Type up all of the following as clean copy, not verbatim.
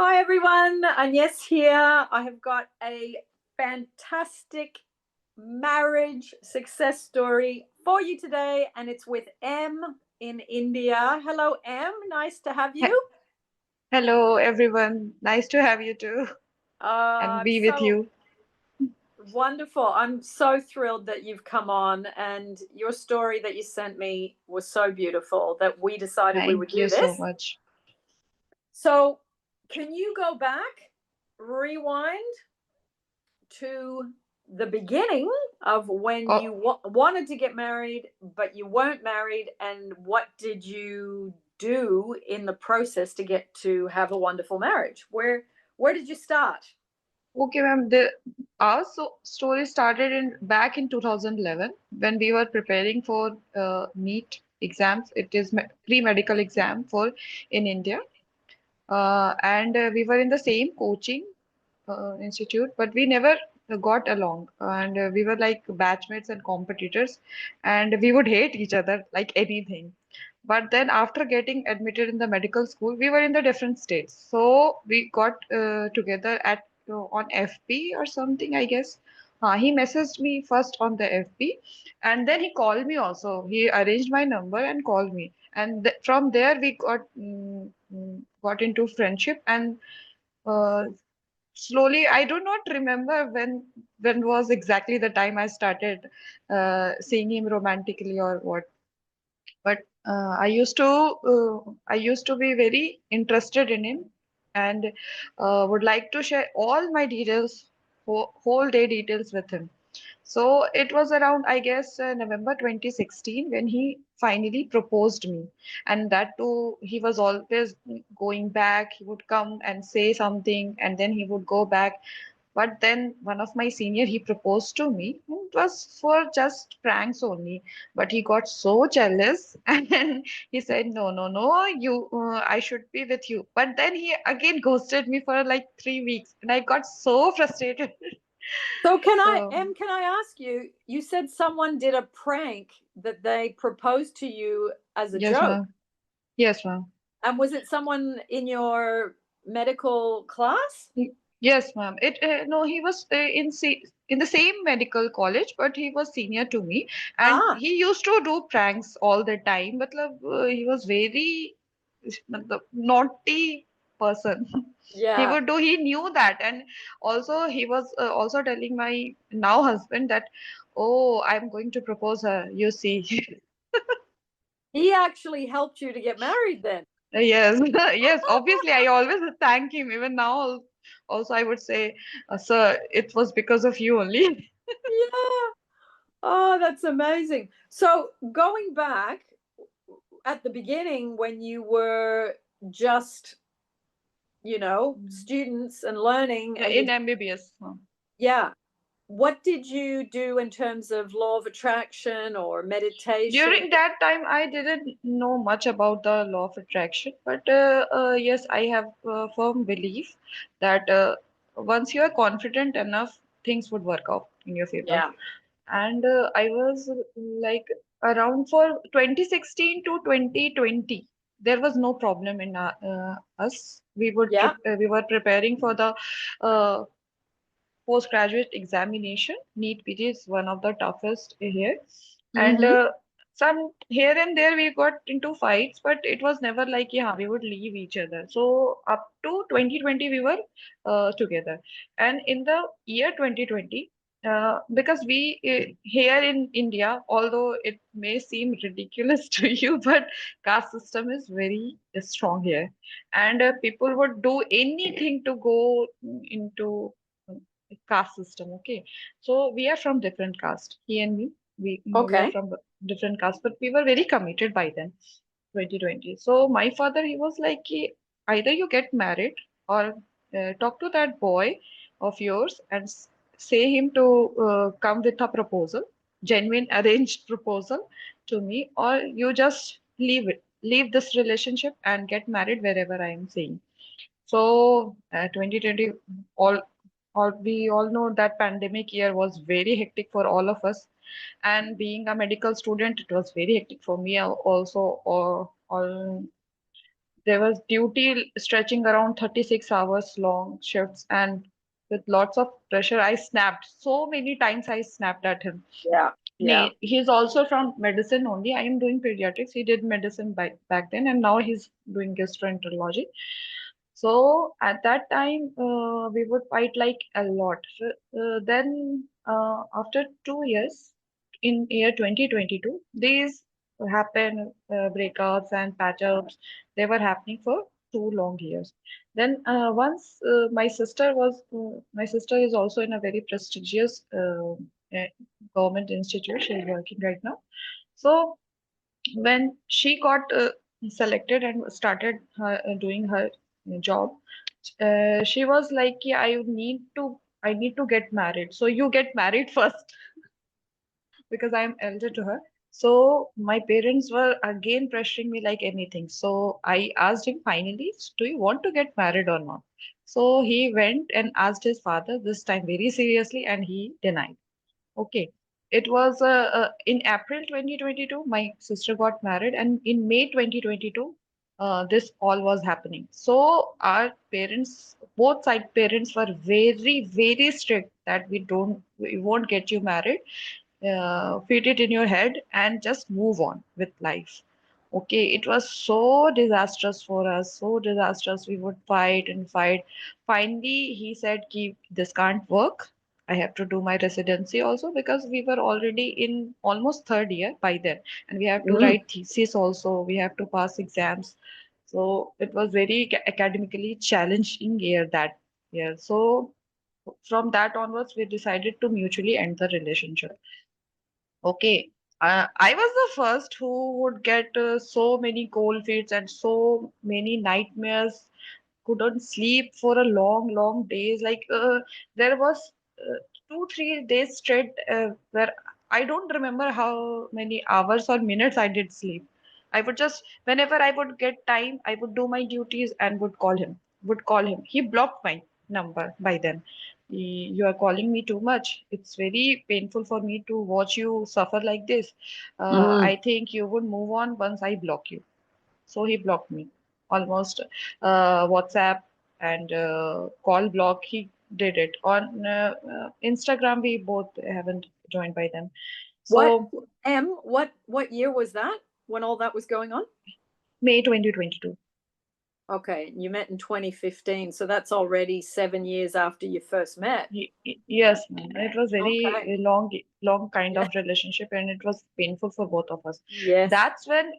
Hi everyone, Agnes here. I have got a fantastic marriage success story for you today, and it's with M in India. Hello, M. Nice to have He- you. Hello, everyone. Nice to have you too and I'm be with so you. wonderful. I'm so thrilled that you've come on, and your story that you sent me was so beautiful that we decided we would Thank you do so this. much. So, can you go back, rewind to the beginning of when Oh, you wanted to get married, but you weren't married, and what did you do in the process to get to have a wonderful marriage? Where did you start? okay, ma'am. Our story started in back in 2011 when we were preparing for NEET exams. It is pre-medical exam for in India, and we were in the same coaching institute, but we never got along, and we were like batchmates and competitors, and we would hate each other like anything. But then after getting admitted in the medical school, we were in the different states, so we got together at on FB or something, I guess. He messaged me first on the FB, and then he called me also. He arranged my number and called me, and from there we got into friendship, and uh, slowly, I do not remember when was exactly the time I started seeing him romantically or what. But I used to be very interested in him, and would like to share all my details, whole day details with him. So it was around, I guess, November 2016 when he finally proposed me. And that too, he was always going back. He would come and say something, and then he would go back. But then one of my senior, he proposed to me. It was for just pranks only. But he got so jealous, and he said, "No, no, no, I should be with you." But then he again ghosted me for like 3 weeks, and I got so frustrated. So, So can I ask you? You said someone did a prank that they proposed to you as a yes, joke, ma'am. Yes, ma'am. and was it someone in your medical class? Yes, ma'am. It no, he was in the same medical college, but he was senior to me, and Ah, he used to do pranks all the time. He was very naughty person. He yeah. would do. He knew that, and also he was also telling my now husband that, "Oh, I'm going to propose her. You see." He actually helped you to get married then. Yes, yes, obviously, I always thank him. Even now, also, I would say, sir, it was because of you only. Yeah. Oh, that's amazing. So, going back at the beginning when you were just, students and learning Yeah, and you in MBBS. yeah, what did you do in terms of law of attraction or meditation? During that time, I didn't know much about the law of attraction, but yes, I have a firm belief that once you are confident enough, things would work out in your favor. Yeah. And I was like around for 2016 to 2020, there was no problem in us. Yeah. We were preparing for the uh, postgraduate examination. NEET PG is one of the toughest here, and Mm-hmm. some here and there we got into fights, but it was never like, yeah, we would leave each other. So up to 2020 we were together, and in the year 2020. Because we here in India, although it may seem ridiculous to you, but caste system is very strong here, and people would do anything to go into caste system. Okay, so we are from different caste. He and me, we are Okay. from different caste, but we were very committed by then, 2020. So my father, he was like, "Ki, either you get married or talk to that boy of yours and say him to come with a proposal, genuine arranged proposal to me, or you just leave this relationship and get married wherever I am saying." So, 2020, all, we all know that pandemic year was very hectic for all of us. And being a medical student, it was very hectic for me also. All There was duty stretching around 36 hours long shifts, and with lots of pressure, I snapped. So many times I snapped at him. Yeah. Yeah. He's also from medicine only. I am doing pediatrics. He did medicine back then, and now he's doing gastroenterology. So at that time, we would fight like a lot. So, then, after 2 years, in year 2022, these happen breakups and patch-ups. They were happening for 2 long years. Then once my sister is also in a very prestigious government institute. She is working right now. So when she got selected and started doing her job, she was like, "Yeah, I need to get married. So you get married first," because I'm elder to her. So my parents were again pressuring me like anything. So I asked him finally, "Do you want to get married or not?" So he went and asked his father this time very seriously, and he denied. Okay. It was in April 2022, my sister got married, and in May 2022, this all was happening. So our parents, both side parents, were very, very strict that we won't get you married. Fit it in your head and just move on with life. Okay, it was so disastrous for us, so disastrous. We would fight and fight. Finally, he said, "Ki, this can't work. I have to do my residency also," because we were already in almost third year by then, and we have to Mm. write thesis also. We have to pass exams. So it was very academically challenging year that year. So from that onwards, we decided to mutually end the relationship. Okay. I was the first who would get so many cold feet and so many nightmares. Couldn't sleep for a long days. Like there was 2, 3 days straight where I don't remember how many hours or minutes I did sleep. I would just, whenever I would get time, I would do my duties and would call him. Would call him. He blocked my number by then. You are calling me too much. It's very painful for me to watch you suffer like this. Mm. I think you would move on once I block you. So he blocked me almost WhatsApp and call block. He did it on Instagram. We both haven't joined by then. What So what year was that when all that was going on? May 2022. Okay, you met in 2015, so that's already 7 years after you first met. Yes, ma'am. It was very Okay. long kind Yeah. of relationship, and it was painful for both of us. Yes. That's when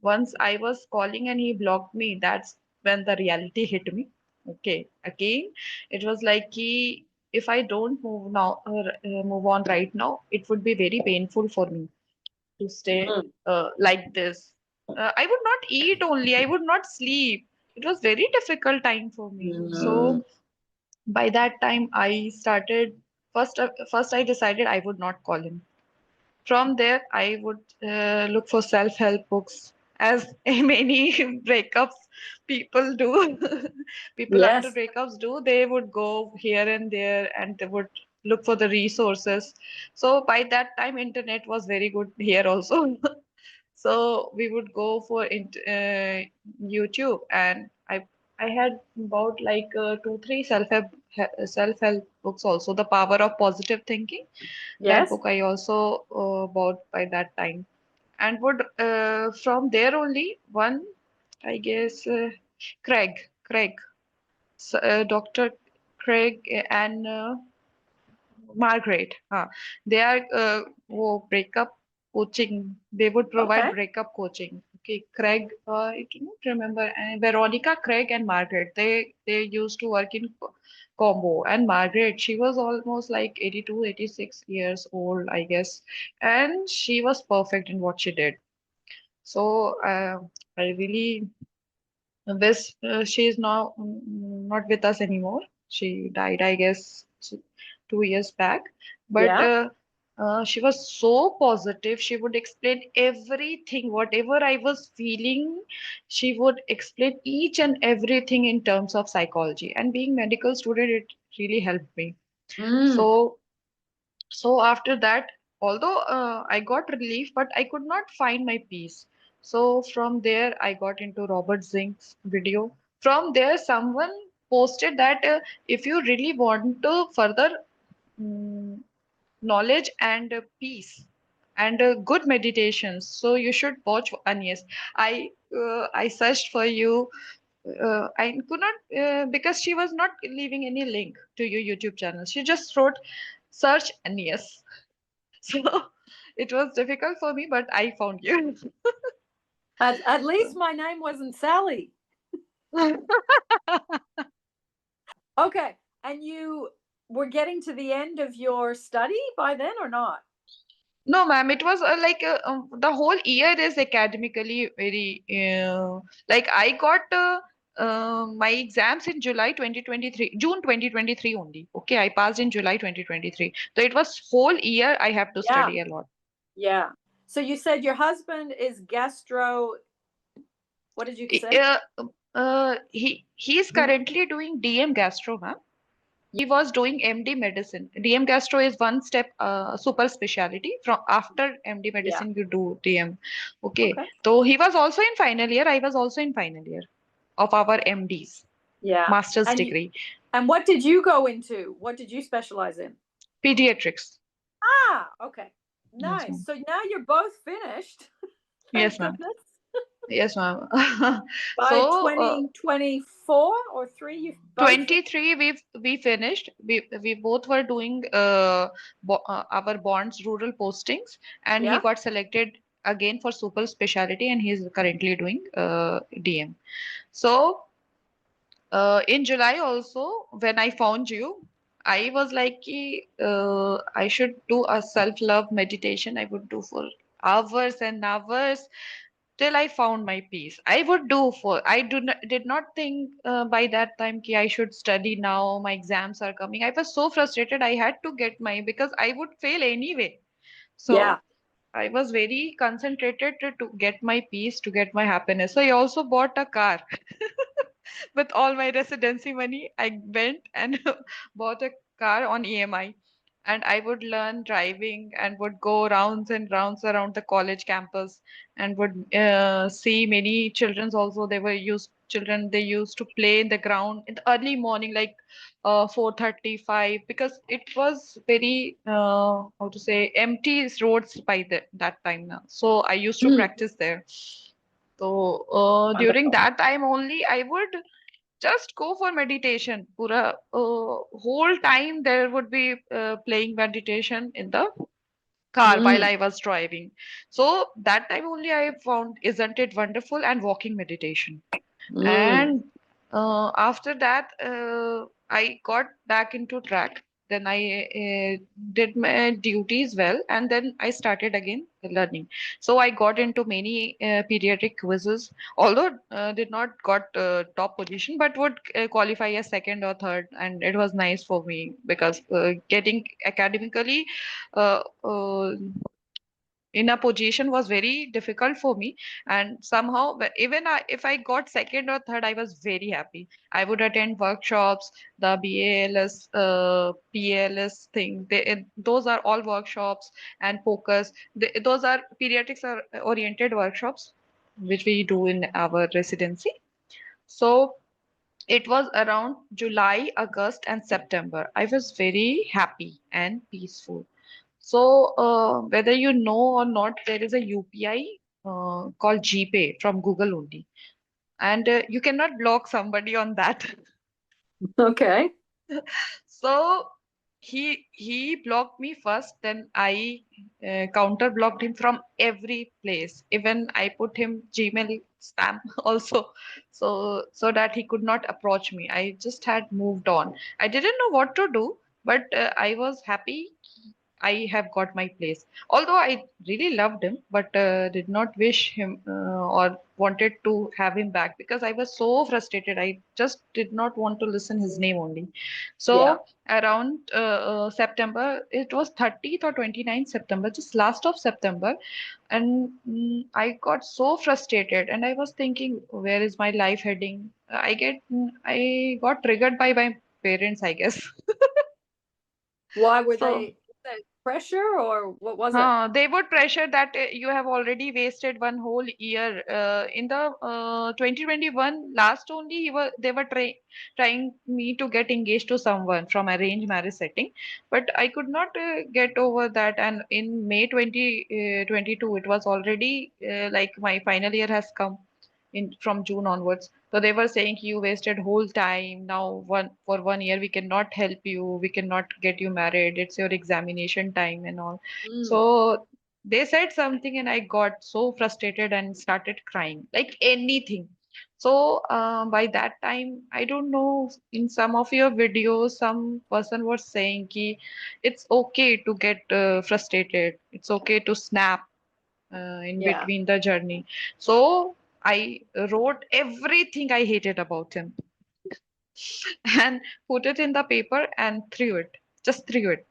once I was calling and he blocked me. That's when the reality hit me. Okay, again, it was like if I don't move now, move on right now, it would be very painful for me to stay Mm. like this. I would not eat only. I would not sleep. It was very difficult time for me. Mm. So by that time I started first I decided I would not call him. From there I would look for self-help books, as many breakups people do. People after Yes. breakups do, they would go here and there and they would look for the resources. So by that time internet was very good here also. So we would go for YouTube, and I had bought like 2, 3 self-help books also. The Power of Positive Thinking. That Yes. book I also bought by that time, and would from there only one, I guess, Craig, Dr. Craig and Margaret. They are breakup coaching. They would provide Okay. breakup coaching. Okay, Craig, I don't remember. Veronica, Craig, and Margaret. They used to work in combo. And Margaret, she was almost like 82, 86 years old, I guess, and she was perfect in what she did. So I really this she is now not with us anymore. She died, I guess, 2 years back. But Yeah. she was so positive. She would explain everything, whatever I was feeling. She would explain each and everything in terms of psychology. And being medical student, it really helped me. Mm. So so after that, although I got relief, but I could not find my peace. So from there, I got into Robert Zink's video. From there, someone posted that if you really want to further mm, knowledge and peace and good meditations, so you should watch Agnes. I searched for you. I could not because she was not leaving any link to your YouTube channel. She just wrote search Agnes. So it was difficult for me, but I found you. At least my name wasn't Sally. Okay. And you were getting to the end of your study by then or not? No, ma'am, it was the whole year is academically very like I got my exams in July 2023, June 2023 only. Okay, I passed in July 2023. So it was whole year I have to Yeah. study a lot. Yeah. So you said your husband is gastro. What did you say? He is currently doing DM Gastro, ma'am. He was doing MD medicine. DM Gastro is one step super specialty. From after MD Yeah. medicine, you do DM. Okay. Okay. So he was also in final year. I was also in final year of our MDs, Yeah. master's And you, degree, and what did you go into? What did you specialize in? pediatrics. Ah, okay. Yes, Nice. ma'am. So now you're both finished. Yes, Thank ma'am. goodness. Yes, ma'am. By So 2024 or 3 you both finished. 23 we finished. We both were doing our bonds rural postings, and he Yeah. got selected again for super specialty, and he's currently doing DM. So in July also, when I found you, I was like, कि, I should do a self-love meditation. I would do for hours and hours till I found my peace. I would do for. Did not think by that time कि I should study now. My exams are coming. I was so frustrated. I had to get my because I would fail anyway. Yeah. So I was very concentrated to get my peace, to get my happiness. So I also bought a car. With all my residency money, I went and bought a car on EMI. And I would learn driving and would go rounds and rounds around the college campus and would see many children also. They used to play in the ground in the early morning, like 4:35, because it was very, how to say, empty roads by that time now. So I used to Mm, practice there. So during wonderful. that time only, I would just go for meditation. Pura whole time there would be playing meditation in the car while Mm, I was driving. So that time only I found, isn't it wonderful? And walking meditation. mm. And after that, I got back into track. Then I did my duties well, and then I started again learning. So I got into many pediatric quizzes, although did not got top position, but would qualify as second or third, and it was nice for me because getting academically uh, uh, in a position was very difficult for me, and somehow even if I got second or third, I was very happy. I would attend workshops, the BALS PALS thing. Those are all workshops and focus. Those are pediatrics are oriented workshops which we do in our residency. So it was around July, August, and September. I was very happy and peaceful. So, whether you know or not, there is a UPI called GPay from Google only, and you cannot block somebody on that. Okay. So he blocked me first, then I counter blocked him from every place. Even I put him Gmail spam also, so that he could not approach me. I just had moved on. I didn't know what to do, but I was happy I have got my place. Although I really loved him, but did not wish him or wanted to have him back because I was so frustrated. I just did not want to listen his name only. Yeah. So around September, it was 30th or 29th September, just last of September, and I got so frustrated, and I was thinking, where is my life heading? I got triggered by my parents, I guess. Why were So they? pressure or what was it? They would pressure that you have already wasted one whole year. In the 2021 last only, they were trying me to get engaged to someone from arranged marriage setting, but I could not get over that. And in May 2022, it was already like my final year has come in from June onwards. So they were saying you wasted whole time. Now for 1 year we cannot help you. We cannot get you married. It's your examination time and all. Mm, So they said something and I got so frustrated and started crying like anything. So by that time, I don't know, in some of your videos, some person was saying ki it's okay to get frustrated. It's okay to snap in yeah. between the journey. So I wrote everything I hated about him and put it in the paper and threw it. Just threw it.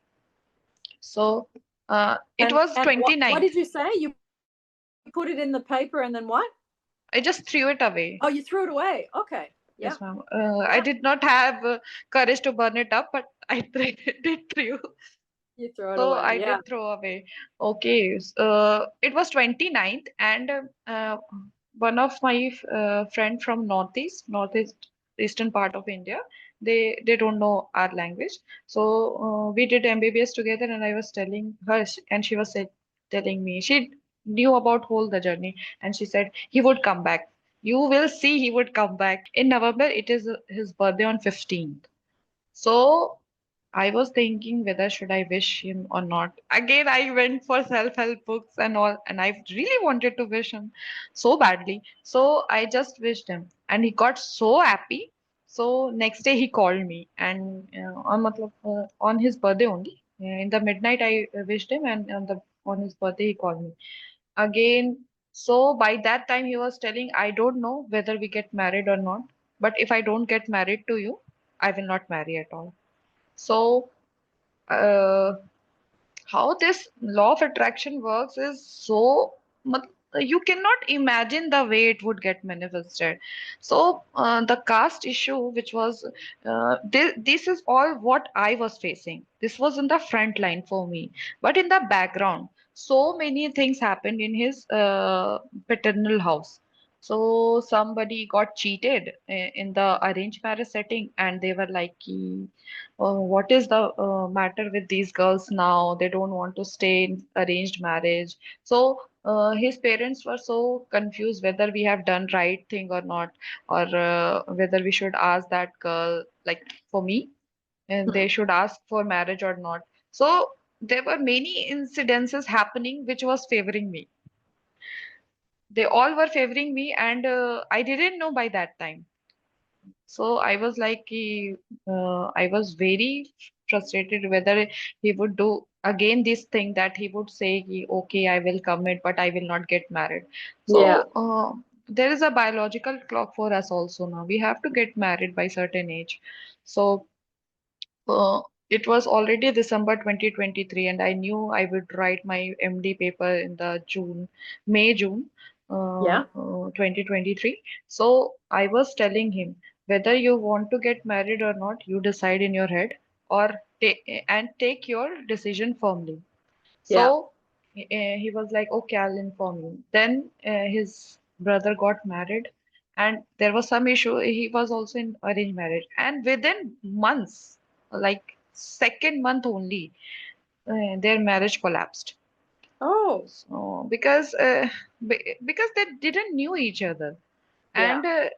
So it was And what 29th. did you say? You put it in the paper and then what? I just threw it Oh, you away. threw it away. Okay. Yeah. Yes, ma'am. Yeah. I did not have courage to burn it up, but I did threw. You throw it So away. I Yeah. did throw away. Okay, it was 29th, and one of my friend from northeast eastern part of India, they don't know our language. So we did MBBS together, and I was telling her, and she was telling me she knew about whole the journey, and she said he would come back. You will see, he would come back in November. It is his birthday on 15th. So I was thinking whether should I wish him or not. Again, I went for self-help books and all, and I really wanted to wish him so badly. So I just wished him, and he got so happy. So next day he called me, and on his birthday only. In the midnight, I wished him, and on his birthday he called me again. So by that time he was telling, I don't know whether we get married or not, but if I don't get married to you, I will not marry at all. So, uh, how this law of attraction works is so you cannot imagine the way it would get manifested. So, the caste issue, which was this is all what I was facing. This was in the front line for me, but in the background, so many things happened in his paternal house. So somebody got cheated in the arranged marriage setting, and they were like, what is the matter with these girls now? They don't want to stay in arranged marriage. So his parents were so confused whether we have done right thing or not, or whether we should ask that girl, like for me, and Hmm. they should ask for marriage or not. So there were many incidences happening which was favoring me. They all were favoring me, and I didn't know by that time. So I was like, I was very frustrated whether he would do again this thing that he would say, okay, I will commit, but I will not get married. Yeah. So there is a biological clock for us also now. We have to get married by certain age. So uh, it was already December 2023, and I knew I would write my MD paper in the June Yeah. 2023. So I was telling him whether you want to get married or not, you decide in your head, or take your decision firmly. Yeah. So he was like, okay, I'll inform you. Then his brother got married, and there was some issue. He was also in arranged marriage, and within months, like second month only, their marriage collapsed. Oh, So because they didn't knew each other, yeah.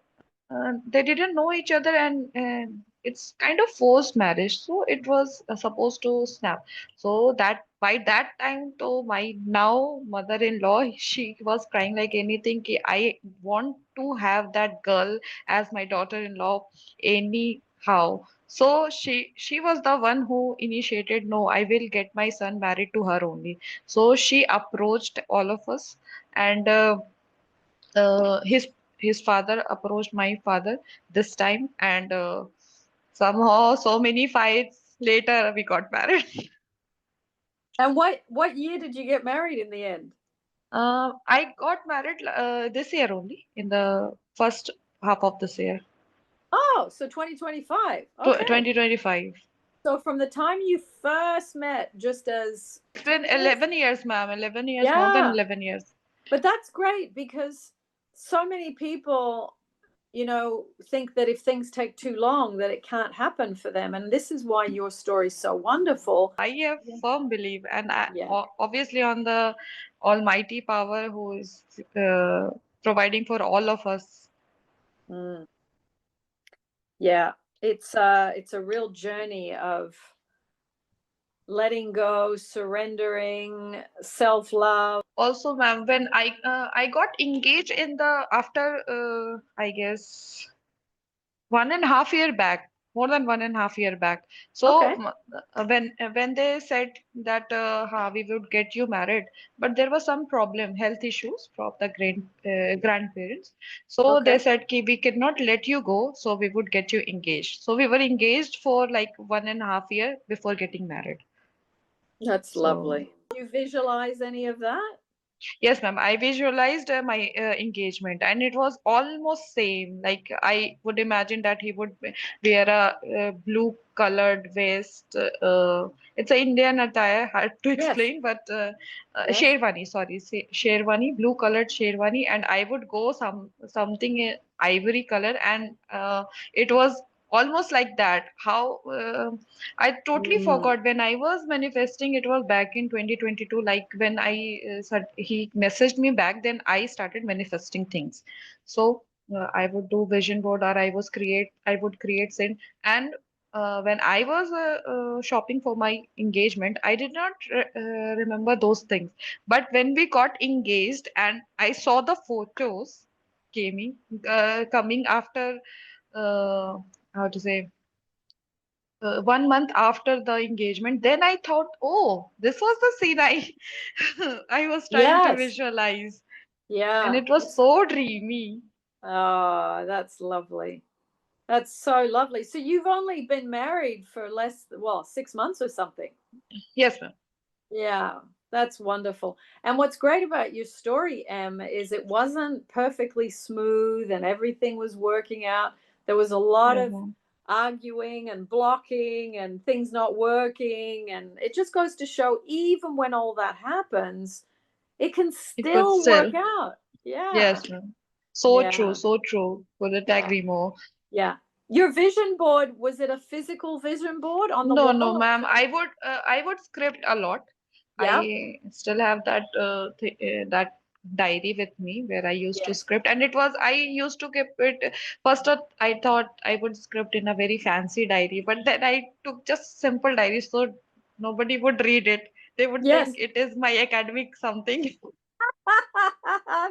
and they didn't know each other, and it's kind of forced marriage, so it was supposed to snap. So that by that time, to my now mother-in-law, she was crying like anything ki, I want to have that girl as my daughter-in-law anyhow. So she was the one who initiated, no, I will get my son married to her only. So she approached all of us, and his father approached my father this time, and somehow so many fights later we got married. And what year did you get married in the end? I got married this year only, in the first half of this year, Oh, so 2025. Okay. 2025. So from the time you first met, just as It's been tourists, 11 years, ma'am. 11 years, more than yeah. 11 years. But that's great because so many people, think that if things take too long, that it can't happen for them. And this is why your story's so wonderful. I have Yeah. firm belief, and Yeah. obviously on the Almighty Power who is providing for all of us. Mm. Yeah. It's a real journey of letting go, surrendering, self-love. Also, ma'am, when I got engaged in the after I guess 1.5 year back, more than 1.5 year back. So Okay. when they said that we would get you married, but there was some problem, health issues from the grandparents. So they Okay. said ki we cannot let you go, so we would get you engaged. So we were engaged for like 1.5 year before getting married. That's So. lovely. You visualize any of that? Yes, ma'am. I visualized my engagement, and it was almost same. Like I would imagine that he would wear a blue colored vest. It's an Indian attire, hard to Yes. explain, but Yes. sherwani. Sorry, sherwani, blue colored sherwani, and I would go something ivory color, and it was almost like that. How I totally Mm. forgot when I was manifesting. It was back in 2022. Like when I said he messaged me back, then I started manifesting things. So I would do vision board, or I would create sin. And when I was shopping for my engagement, I did not remember those things. But when we got engaged, and I saw the photos coming after how to say 1 month after the engagement, then I thought, oh, this was the scene I I was trying to Yes. visualize, and Yeah. it was so dreamy. Oh, that's lovely. That's so lovely. So you've only been married for well, 6 months or something. Yes, ma'am. Yeah, that's wonderful. And what's great about your story, Em, is it wasn't perfectly smooth and everything was working out. There was a lot Yes, of ma'am. arguing and blocking and things not working. And it just goes to show, even when all that happens, it can It could still work still. out. Yeah. Yes, ma'am. So true, Yeah. so true. Couldn't agree more. Yeah. Your vision board, was it a physical vision board on the No, wall? no, Or was ma'am. it I would script a lot. Yeah. I still have that diary with me where I used to Yes. script, and I used to keep it. First, I thought I would script in a very fancy diary, but then I took just simple diary, so nobody would read it. They would Yes. think it is my academic something.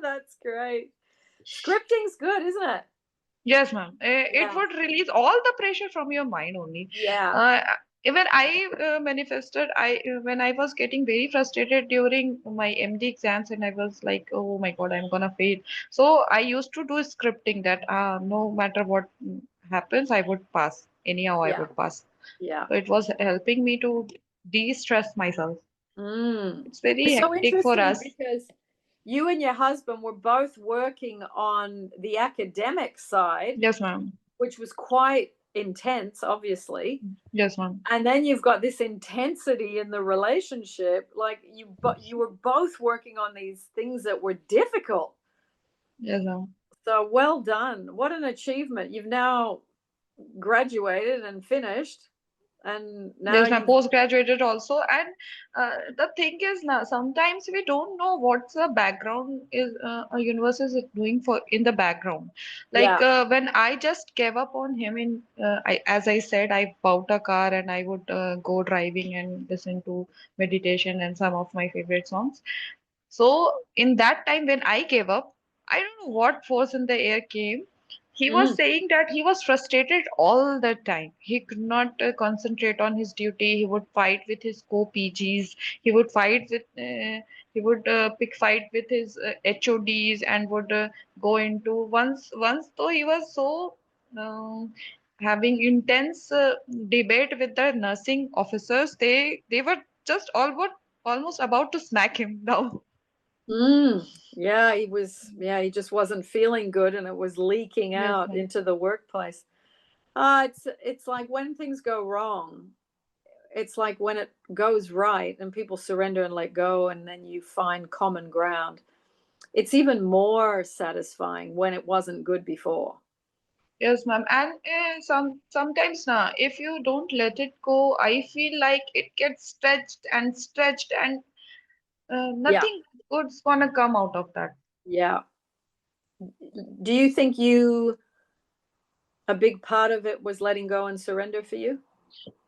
That's great. Scripting's good, isn't it? Yes, ma'am. It Yeah. would release all the pressure from your mind only. Yeah. Uh, Even I manifested, when I was getting very frustrated during my MD exams, and I was like, oh my God, I'm gonna fail. So I used to do scripting that no matter what happens, I would pass. Anyhow, I Yeah. would pass. Yeah. So it was helping me to de-stress myself. Mm. It's very It's so hectic for interesting us. because you and your husband were both working on the academic side, Yes, ma'am. which was quite intense, obviously. Yes, ma'am. And then you've got this intensity in the relationship. Like you were both working on these things that were difficult. Yes, ma'am. So well done. What an achievement. You've now graduated and finished, and now There's my you've postgraduated also, and the thing is now sometimes we don't know what's the background is a universe is doing for in the background. Like yeah. when I just gave up on him in, as I said, I bought a car and I would go driving and listen to meditation and some of my favorite songs. So in that time when I gave up, I don't know what force in the air came. He was Mm. saying that he was frustrated all the time. He could not concentrate on his duty. He would fight with his co-PGs. He would fight with he would pick fight with his HODs and would go into once though he was so um, having intense debate with the nursing officers. They were just almost about to smack him down. Mm. Yeah, he just wasn't feeling good and it was leaking Yes, out ma'am. into the workplace. It's like when things go wrong, it's like when it goes right and people surrender and let go, and then you find common ground, it's even more satisfying when it wasn't good before. Yes, ma'am. And sometimes now, if you don't let it go, I feel like it gets stretched, and Yeah. nothing good's gonna come out of that. Yeah. Do you think you a big part of it was letting go and surrender for you?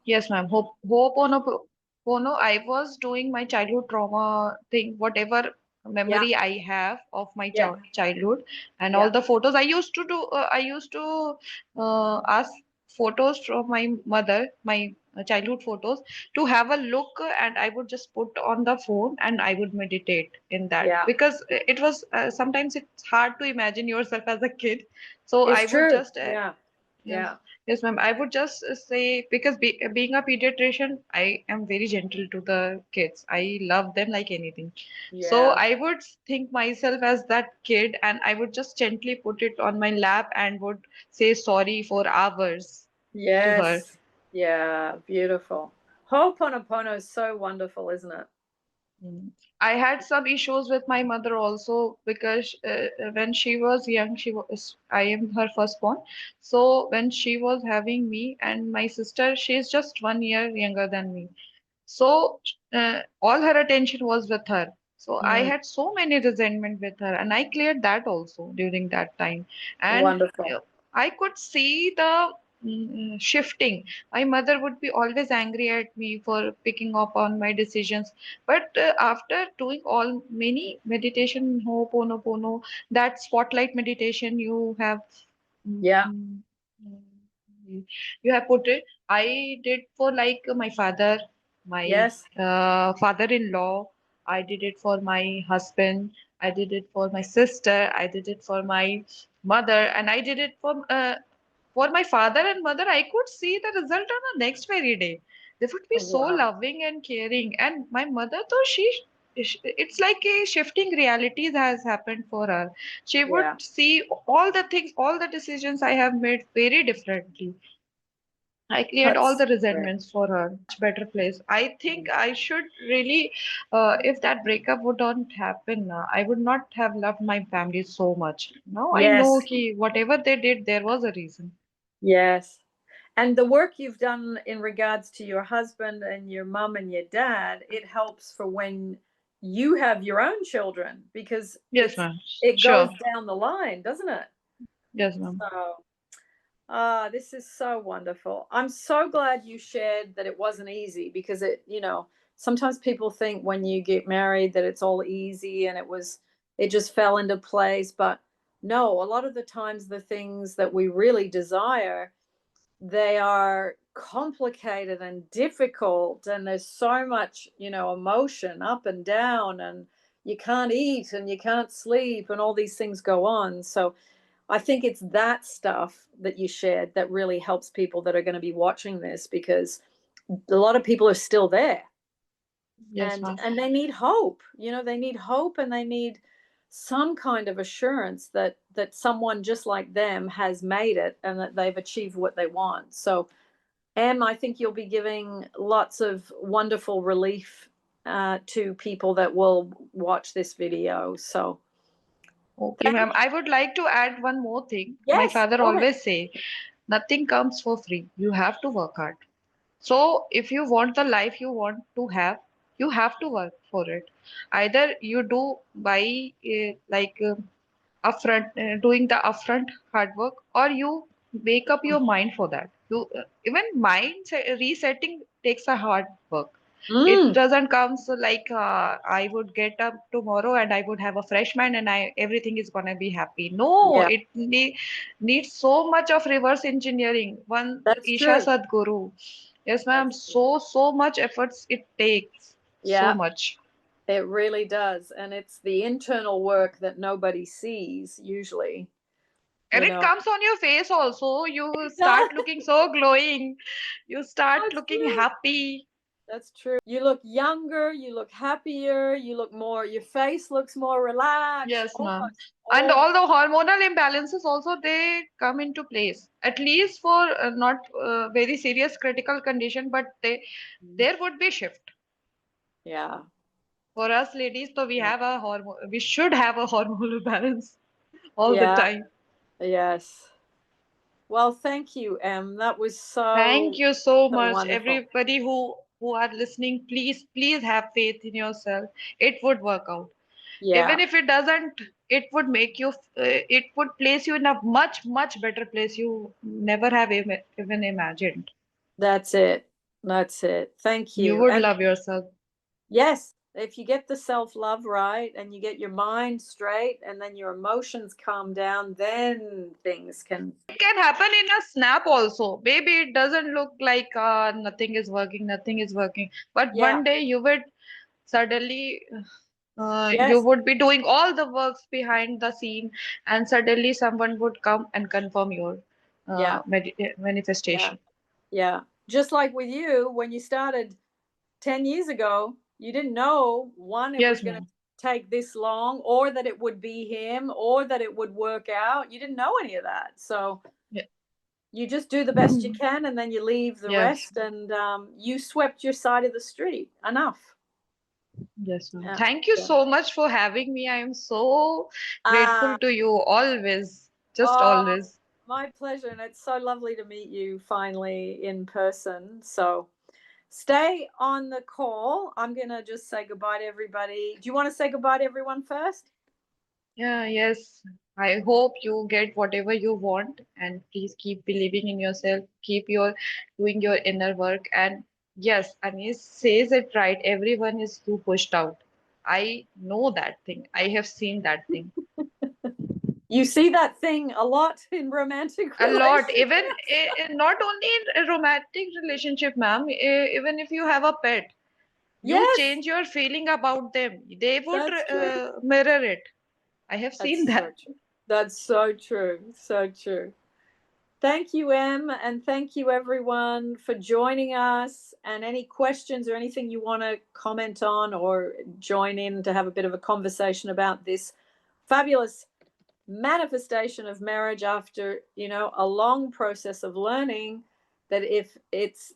Yes, ma'am. Ho'oponopono, I was doing my childhood trauma thing, whatever Yeah. memory I have of my Yeah. childhood and all Yeah. the photos. I used to do, I used to ask photos from my mother, my childhood photos, to have a look, and I would just put on the phone and I would meditate in that Yeah. because it was sometimes it's hard to imagine yourself as a kid. So It's I would true. just Yeah. yes, Yeah. yes, ma'am. I would just say because being a pediatrician, I am very gentle to the kids. I love them like anything. So Yeah. I would think myself as that kid, and I would just gently put it on my lap and would say sorry for hours to her. Yes. Yeah. Beautiful. Ho'oponopono is so wonderful, isn't it? Mm. I had some issues with my mother also because when she was young, I am her firstborn. So when she was having me and my sister, she is just 1 year younger than me. So all her attention was with her. So I Mm, had so many resentment with her, and I cleared that also during that time. And wonderful. I could see the shifting. My mother would be always angry at me for picking up on my decisions. But after doing all many meditation, Ho'oponopono, that spotlight meditation you have mm, Yeah. mm, mm, you have put it. I did for like my father, my Yes. father-in-law. I did it for my husband. I did it for my sister. I did it for my mother, and I did it for my father and mother. I could see the result on the next very day. They would be Oh, so wow. loving and caring. And my mother, though, it's like a shifting realities has happened for her. She would Yeah. see all the things, all the decisions I have made very differently. I cleared all That's the great. resentments for her. Better place. I think I should really, if that breakup would not happen, I would not have loved my family so much. Now I know Yes. ki whatever they did, there was a reason. Yes. And the work you've done in regards to your husband and your mum and your dad, it helps for when you have your own children because Yes, ma'am. it goes Sure. down the line, doesn't it? Yes, ma'am. So, this is so wonderful. I'm so glad you shared that it wasn't easy because sometimes people think when you get married that it's all easy and it just fell into place. But no, a lot of the times the things that we really desire, they are complicated and difficult, and there's so much, emotion up and down, and you can't eat and you can't sleep, and all these things go on. So I think it's that stuff that you shared that really helps people that are going to be watching this because a lot of people are still there, Yes, and ma'am. they need hope. They need hope, and they need some kind of assurance that someone just like them has made it and that they've achieved what they want. So Em, I think you'll be giving lots of wonderful relief to people that will watch this video. So Okay, thank ma'am. I would like to add one more thing. My yes, father go ahead. always say, nothing comes for free. You have to work hard. So if you want the life you want to have, you have to work for it. Either you do by upfront doing the upfront hard work, or you make up your mind for that. You even resetting takes a hard work. It Mm, doesn't come so like I would get up tomorrow and I would have a fresh mind and I everything is gonna be happy. No, yeah, it needs so much of reverse engineering. One that's Isha true. Sadhguru. Yes, ma'am. That's true. So much efforts it takes. So Yeah, much. it really does. And it's the internal work that nobody sees usually, And you it know. comes on your face also. You It start does. looking so glowing. You start That's looking true. happy. That's true. You look younger, you look happier, you look more, your face looks more relaxed. Yes, ma'am. Almost And all the all the hormonal imbalances also they come into place. At least for not very serious critical condition, but time. there would be shift Yeah. for us ladies. So we Yeah. have a hormone. We should have a hormonal balance all the Yeah. time. Yes. Well, thank you, Em. That was Thank so, you so so much, wonderful. everybody who are listening. Please have faith in yourself. It would work out. Even Yeah, if it doesn't, it would make you. It would place you in a much better place you never have even imagined. that's it. That's it. Thank You you. would And love yourself. yes, if you get the self love right and you get your mind straight and then your emotions calm down, then things can. It can happen in a snap also. Maybe it doesn't look like nothing is working. But Yeah. one day you would suddenly you Yes. would be doing all the works behind the scene, and suddenly someone would come and confirm your Yeah. Yeah. manifestation. Yeah. Just like with you, when you started 10 years ago, you didn't know one, it was Yes, going to ma'am. take this long, or that it would be him, or that it would work out. You didn't know any of that. So Yeah. you just do the best you can and then you leave the Yes. rest. And you swept your side of the street. Enough. Yes, ma'am. Yeah. Thank you Yeah. so much for having me. I am so Uh, grateful to you always. Just oh, always. my pleasure. And it's so lovely to meet you finally in person. So stay on the call. I'm going to just say goodbye to everybody. Do you want to say goodbye to everyone first? Yeah, yes. I hope you get whatever you want, and please keep believing in yourself. Keep your doing your inner work. And yes, Anis says it right. Everyone is too pushed out. I know that thing. I have seen that thing You see that thing a lot in romantic a lot. relationships. Even not only in a romantic relationship, ma'am. Even if you have a pet, you Yes, change your feeling about them. They would that's true. mirror it. I have That's seen so that. true. That's so true. So true. Thank you, Em, and thank you, everyone, for joining us. And any questions or anything you want to comment on or join in to have a bit of a conversation about this fabulous manifestation of marriage after, a long process of learning, that if it's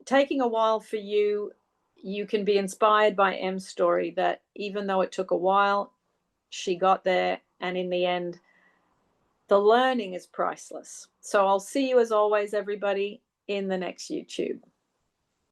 taking a while for you, you can be inspired by Em's story, that even though it took a while, she got there. And in the end, the learning is priceless. So I'll see you as always, everybody, in the next YouTube.